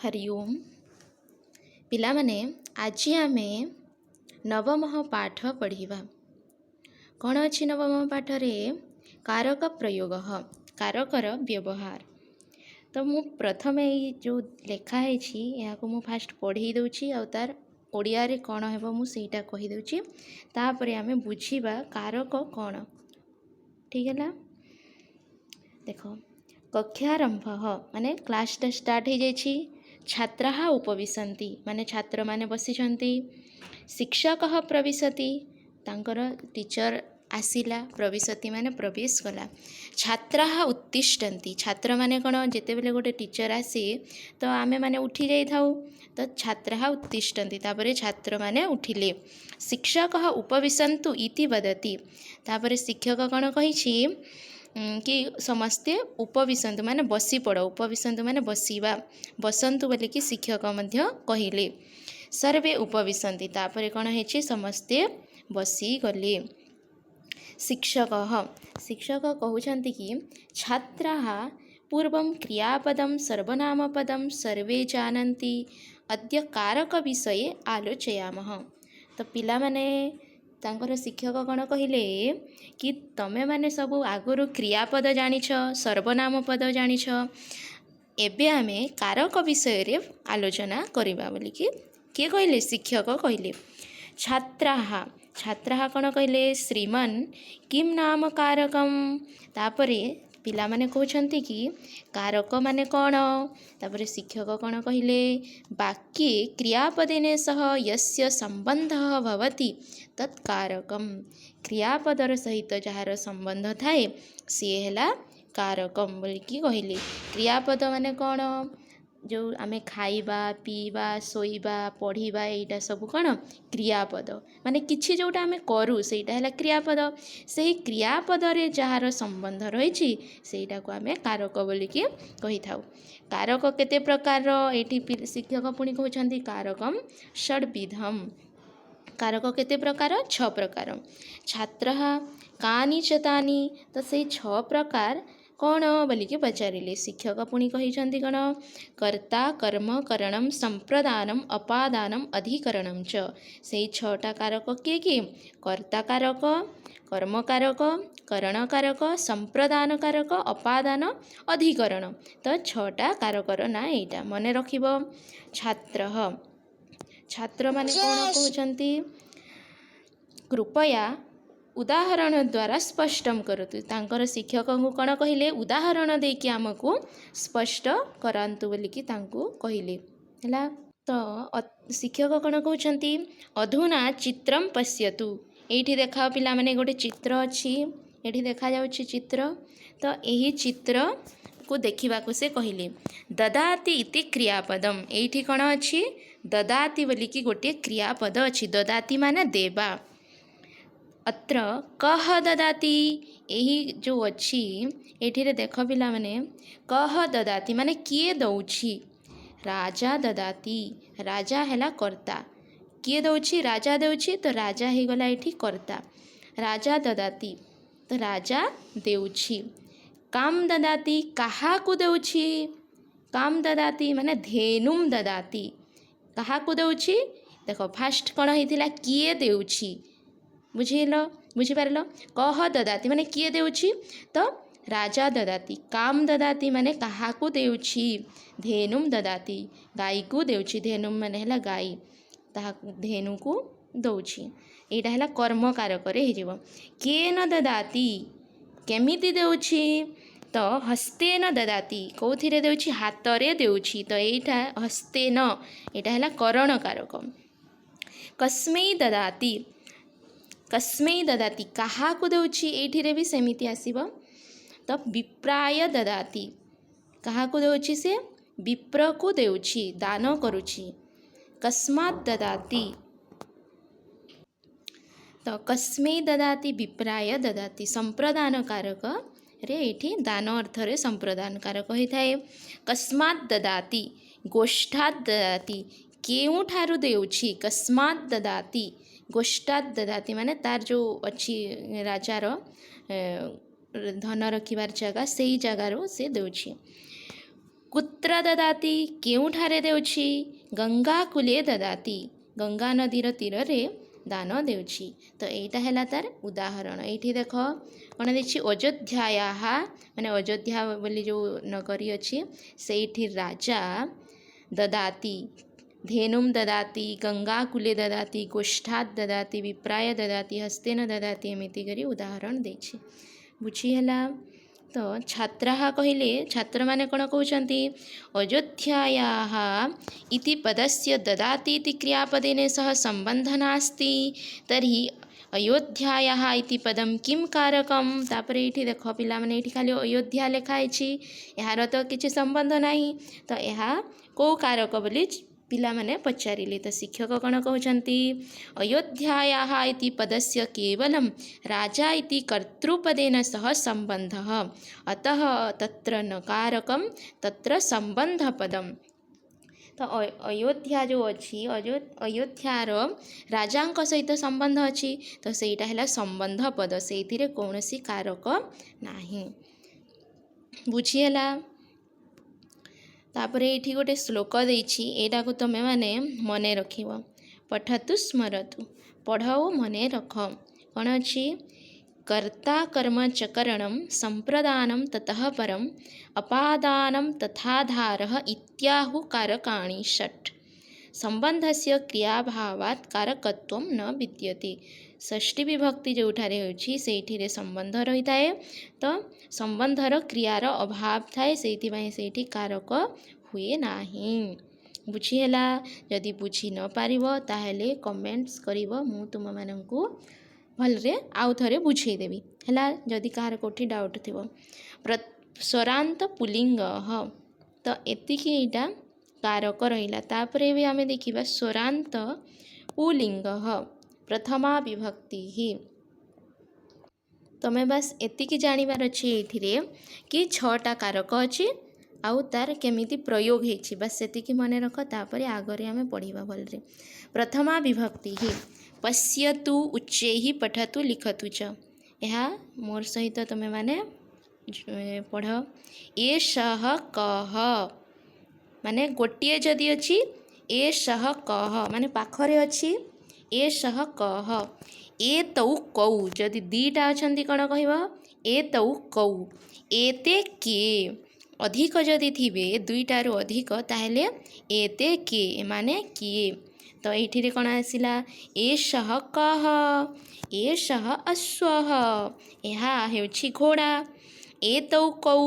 हरि ओम पिलामाने आज आमे नवम पाठ पढ़िबा। कौन अच्छी नवम पाठ रे कारक प्रयोग कारकर व्यवहार। तो मु प्रथम जो लेखाई या मु फास्ट पढ़ी दूची आ तार ओडिया रे कौन हेबो मु सेटा कहि दूची तापरे आमे बुझीबा कारक कौन। ठीक है ना। देखो कक्षारंभ माने क्लास स्टार्ट हो जाइए। छात्रा उपविशन्ति माने छात्र माने बसिछन्ति। शिक्षक प्रविशति तांकर टीचर आसिला प्रविशति माने प्रवेश कला। छात्रा उत्तिष्ठन्ति छात्र माने कौन जिते बेले गोटे टीचर आसे तो आमे माने उठी जाई थाउ तो छात्रा उत्तिष्ठन्ति तापरे छात्र माने उठिले। शिक्षक उपविशन्तु इति वदति तापरे शिक्षक कौन कहिछि कि समस्ते उपविशन्तु माने बसी पड़ उपविशन्तु माने बसिबा बसन्तु बोलिकी शिक्षक मध्य कहिले। सर्वे उपविशन्ति तापरे कौन हेछि समस्ते बसी गले। शिक्षक शिक्षक कहउछन्ति कि छात्राः पूर्वं क्रियापदं सर्वनामपदं सर्वे जानन्ति अद्य कारक विषये आलोचयामः। तो पिला माने तांकर शिक्षक कौन कहले कि तमे माने सबू आगुरु क्रियापद जानिछ सर्वनाम पद जानिछ एबे आमे कारक विषय रे आलोचना करिबा बोलिकी किए कहले शिक्षक कहले। छात्राः छात्राः कौन कहले श्रीमन् किं नाम कारकम तापरे पिला माने कहउछन्ति कि कारक माने कौन तापरे शिक्षक कौन कहले वाक्ये क्रियापदेन सह यस्य संबंधः भवति तत्कारकम क्रियापदर सहित जार संबंध थाए सी है कारकम बोलिकी कहले। क्रियापद माने कौन जो आमे खाइबा पीवा सोइबा पढ़िबा एटा सब कौन क्रियापद माने किछि जोटा आमे करू सेटा है क्रियापद से क्रियापद रे जार संबंध रही सेटा को आमे कारक बोलिकी कहि थाउ। कारक केते प्रकार एठी शिक्षक पुणी कहउछन्ति कारकम षड्विधम कारक केते प्रकार 6 प्रकार। छात्रः कानि च तानि तो से 6 प्रकार कौन बोलिकी पचारिले। शिक्षक पुणी कहिछन्ति कौन कर्ता कर्म करणम संप्रदानम अपादानम अधिकरणम च से 6टा कारक किए कर्ता कारक कर्म कारक करण कारक संप्रदान कारक अपादान अधिकरण तो 6टा कारकर ना एटा मने रखिबो। छात्र छात्र माने कौन कहउछन्ति कृपया उदाहरण द्वारा स्पष्टम करतु तांकर शिक्षक को कौन कहले उदाहरण देकी आमको स्पष्ट करांतु बोलिकी तांको कहले हैला। तो शिक्षक कौन कहउछन्ति अधुना चित्रम पश्यतु एठी देखाओ पिला माने गोटे चित्र अछि एठी देखा जाउछि चित्र तो एही चित्र को देखिबा को से कहले। ददाति इति क्रियापदम एठी कौन अछि ददाति बोलिकी गोटे क्रियापद अछि ददाति माने देबा। अत्र कह ददाति यही जो अच्छी एठी देख पिला माने कह ददाति माने किए दउछि राजा ददाति राजा हैला कर्ता किए दउछि राजा दउछि तो राजा हे गला एठी कर्ता राजा ददाति तो राजा देउछि। काम ददाति कहा को दउछि काम ददाति माने धेनुम ददाति कहा को दउछि देखो फास्ट कौन होइथिला किए देउछि बुझिल बुझिपारल कह ददाति माने किए देउछि तो राजा ददाति काम ददाति माने कहा को देउछि धेनुम ददाति गाई को देउछि धेनुम माने हैला गाई ताहा धेनु को दउछि एटा हैला कर्म कारक रे हिजिबो। केन ददाति केमिति देउछि तो हस्तेन ददाति कोथिरे देउछि हातरे देउछि तो एटा हस्तेन एटा हैला करण कारक। कस्मै ददाति कस्मै ददाति कहा को दउछि एठी भी सेमिति आसीबो तो विप्राय ददाति कहा को दउछि से विप्र को देउछि दान करूछि। कस्मात् ददाति तो कस्मै ददाति विप्राय ददाति संप्रदान कारक रे एठी दान अर्थ रे संप्रदान कारक होई थाए। कस्मात् ददाति गोष्ठात् ददाति केउठारु देउछि कस्मात् ददाति गोष्ठात् ददाति माने तार जो अच्छी राजार धन रखिबार जगह से ही जगार से देउछि। कुत्र ददाति केउठारे देउछि गंगा कूले ददाति गंगा नदीर तीर रे दान देउछि। तो एटा हैला तार उदाहरण। एठी देख कौन देछि अयोध्या माने अयोध्या बोली जो नगरी अछि सेठी राजा ददाति धेनुम ददाति गंगा कूले ददाति गोष्ठात ददाति विप्राय ददाति हस्तेन ददाति एमिति करी उदाहरण देछि। बुझीहेला। तो छात्राः कहिले छात्र माने कौन कहउछन्ति अयोध्यायाः इति पदस्य ददाति इति क्रियापदेन सह सम्बन्धः नास्ति तर्हि अयोध्यायाः इति पदम किम कारकम। तापर ये देख पिला माने ये खाली अयोध्या लिखाई यार तो किसी संबंध नहीं तो यह कौ कारक बोली पिला माने पचारिले। तो शिक्षक कौन कहउछन्ति अयोध्यायाः इति पदस्य केवलं राजा इति कर्तृपदेन सह सम्बन्धः अतः तत्र न कारकं तत्र सम्बन्धपदम्। तो अयोध्या जो अच्छी अयोध्यार राजांक सहित संबंध अच्छी तो सेटा है संबंध पद से कौन सी कारक नाही। बुझीला। तापर ये गोटे श्लोक देछि एटा को तमे माने मने रखिब पठतु स्मरतु पढ़ो मने रख। कौन अच्छी कर्ता कर्म च करणं संप्रदानं ततः परम अपादानं तथाधारः इत्याहु कारकाणि षट् संबंधस्य क्रियाभावात् कारकत्वं न विद्यते। षष्ठी विभक्ति जोठारे होछि सेठिरे संबंध रही थाए तो संबंधर क्रियार अभाव थाए सेठिपाई सेठी कारक हुए नाही। बुझीहेला। जदि बुझी न पारिबो ताहेले कमेंट्स करिवो मु तुम माननकु भलरे आउ थरे बुझेदेवी है। जदि कहार कोठी डाउट थी स्वरांत पुलिंग तो एतिकी यहाँ कारक रहा। तापरे भी आम देखा स्वरांत पुलिंग प्रथमा विभक्ति ही तमें बस एतिकी जानिबार अच्छे ये कि 6टा कारक अच्छी आउ तार केमिति प्रयोग होती बस सेतिकी मन रख। तापर आगे आम पढ़ा भलरे। प्रथमा विभक्ति ही पश्यतु उच्चैः पठतु लिखतु च यह मोर सहित तमें माने पढ़। एषः कः माने गोटे जदि अच्छी एषः कः माने पाखरे अच्छी एषः कः एतौ कौ जदि दीटा अछंती कौन कह एतौ कौ एते के अधिक जदि थिबे दुईटारू अधिक ताहेले एते के माने किए। तो ये कौन आसला एषः कः एषः अश्वः यह हेउछि घोड़ा एतौ कौ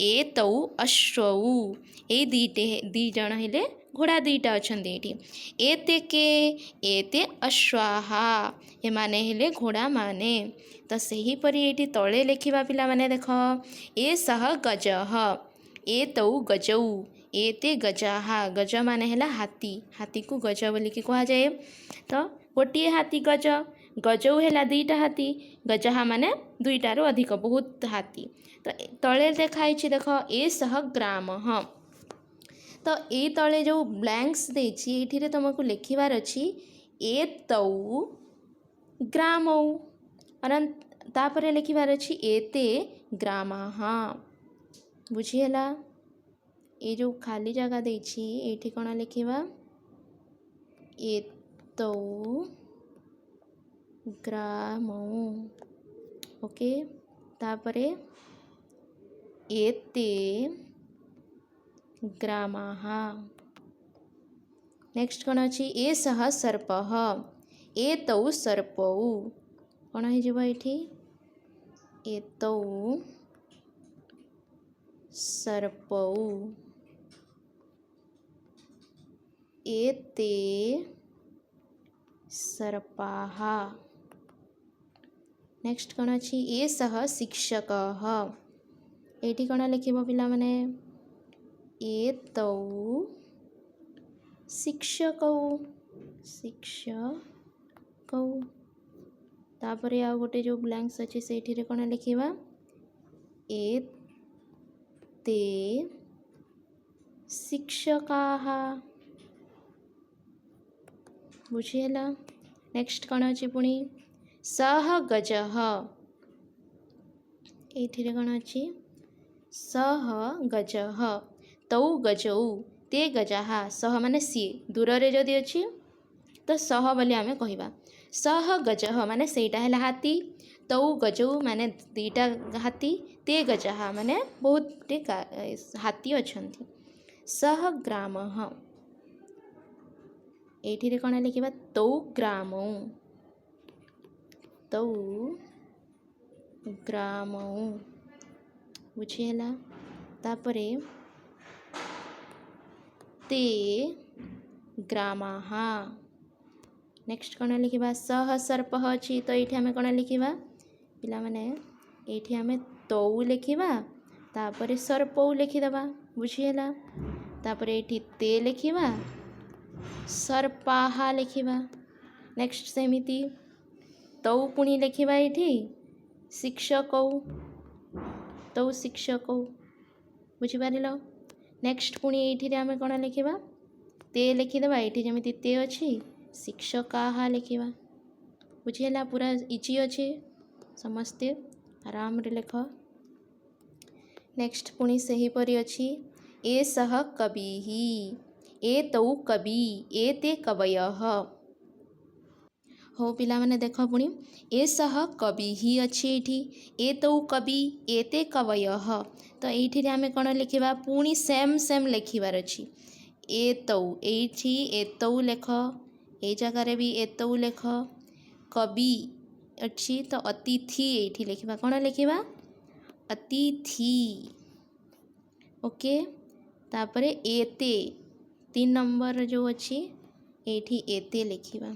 एतौ अश्वौ ए दी जण हेले घोड़ा दुईटा अछंती एठी। एते के एते अश्वाः ए माने हेले घोड़ा माने। तो सही परी एठी तळे लेखिबा पिला माने देख एषः गजः एतौ गजौ एते गजाः गज माने हेला हाथी हाथी को गज बोली कि कह जाए। तो गोटे हाथी गज गजौ हेला दुईटा हाथी गजहा माने दुईटारू अधिक बहुत हाथी। तो तले देखाई देख एषः ग्रामः। तो ये तले जो ब्लैंक्स देछि ये तुमको लिखिबार अच्छी एतौ ग्रामौ तापरे लिखिबार अच्छी एते ग्रामाः। बुझीला। ये जो खाली जगह देछि एठी कौन लिखिबा एतौ ग्रामौ ओके। तापरे एते ग्रामाः। नेक्स्ट कौन अच्छी एषः सर्पः एतौ सर्पौ कौन हो ये एतौ सर्पौ एते सर्पाः। नेक्स्ट कौन अच्छी एषः शिक्षकः एठी कौन लिखिबो पिला माने एतौ शिक्षकौ शिक्षकौ। तापरे आ गोटे जो ब्लैंक्स अच्छी से कौन लिखिबा एते शिक्षकाः। बुझीला। नेक्स्ट कौन अच्छी पुणी सः गजः ये कौन अच्छी सः गजः तौ गजौ ते गजाः सह माने सी दूर रे जदि अछि तो सह बोली आमे कहिबा सह गजः माने सेटा है हाथी तौ गजौ माने दीटा हाथी ते गजाः माने बहुत हाथी अछंती सह ग्रामः एठी रे कोन लिखिबा तौ ग्रामौ तौ ग्रामौ बुझिला तापरे ते ग्रामाः नेक्स्ट कौन लिखा सह सर्पः अच्छी तो ये आम कौन लिखा पिला माने ये आम तौ लिखा तापर सर्पौ लिखिदेवा बुझीगला तापर ये ते लिखा सर्पाः लिखा नेक्स्ट सेमिति तौ पुणी लिखा ये शिक्षकौ तौ शिक्षकौ बुझीपार नेक्स्ट पुणी ये आम कौन लिखा ते लिखिदेवा ये जमी ते अच्छी शिक्षकाः लिखा बुझीगला पूरा इजी अच्छे समस्ते आराम रे लिख नेक्स्ट पुणी से ही परी अच्छी ए सह कविः ए तौ कवि ए ते कवयः हो पिला माने देख पुणी ए सह कविः अच्छी ये ए तौ कवि ए ते कवयः तो ये आम कौन लिखा पुणी सेम सेम लिखबार अच्छी ए तौ ए तौ लेख ए जगार भी एतौ लेख कवि अच्छी तो अतिथि ये लिखा कौन लिखा अतिथि ओके तापर एते 3 नंबर जो अच्छी ये एते लिखा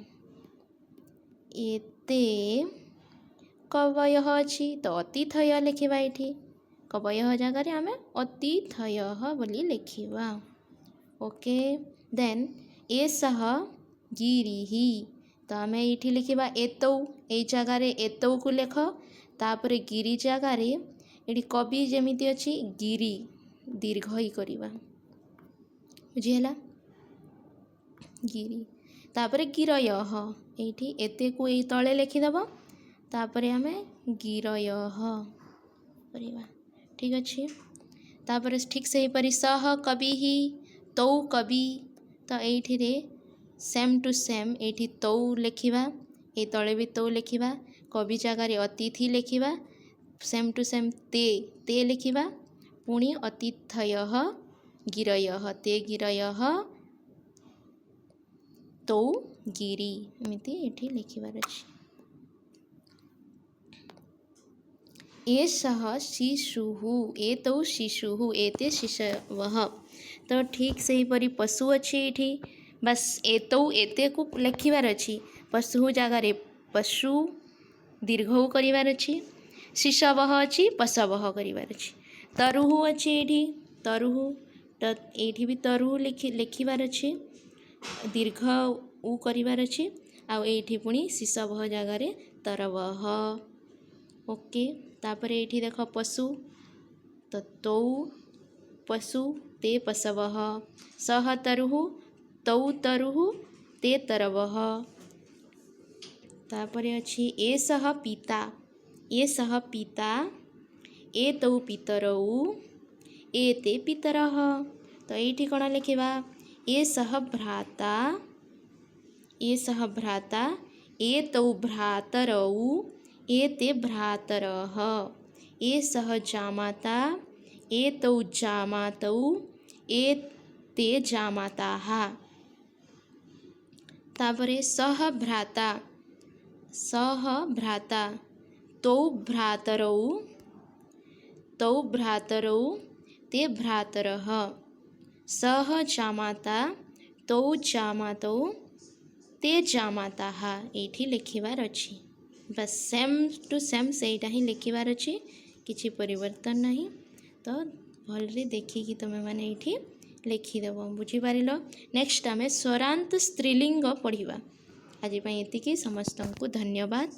एते कवयः अच्छी तो अतिथय लिखा ये कवयः जगार आम अतिथय बोली लिखा ओके देन ए सह गिरिः तो आम ये लिखा एतौ ये जगार एतौ को लेख तापर गिरी जगार ये कवि जमीती अच्छी गिरी दीर्घ ही करवा बुझीगला गिरी तापर गिरयः ये एते को ये तले लिखिदेव तापर आम गिरयः करवा ठीक अच्छे तापर ठीक से हीपरी सह कविः तौ कवि तो ये सेम टू सेम ये तौ लिखा ये तले भी तौ लिखा कवि जगार अतिथि लिखा सेम टू सेम ते लिखा पुणी अतिथयः गिरयः ते गिरयः तौ गिरी एमती ये लिखबार अच्छे ए सह शिशुः ए तौ शिशुः एते शिशवः तो ठीक से ही परी पशु अच्छी ये बस एतौ एते को लिखबार अच्छी पशु जगार पशु दीर्घ करार अच्छी शिशवः अच्छी पशवः करार अच्छी तरुः अच्छी ये तरुः तो ये भी तरुः लिखबार अच्छी दीर्घ उ करार अच्छी आठी पुणी शिशवः जगार तरवः ओके तापर ये देख पशु तो तौ पशु ते पशवः सह तरुः तौ तरुः ते तरवः तापर अच्छी ए सह पिता ए तौ पितरौ ए ते पितरः तो ये कौन लिखा ए सह भ्राता ए तौ भ्रातरौ ए ते भ्रातरः ए सह जामाता ए तौ जामातौ ए ते जामाताः तापरे सह भ्राता तौ भ्रातरौ ते भ्रातरः सह जामाता तौ जामातौ ते जामाताः ये लिखबार अच्छी बस सेम टू सेम सेटा ही लिखबार अच्छी किसी परिवर्तन नहीं तो भलरे देखिकी तुम मैंने ये लिखिदेव बुझीपार नेक्स्ट आम स्वरांत स्त्रीलिंग पढ़ा आज ये समस्त को धन्यवाद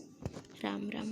राम राम।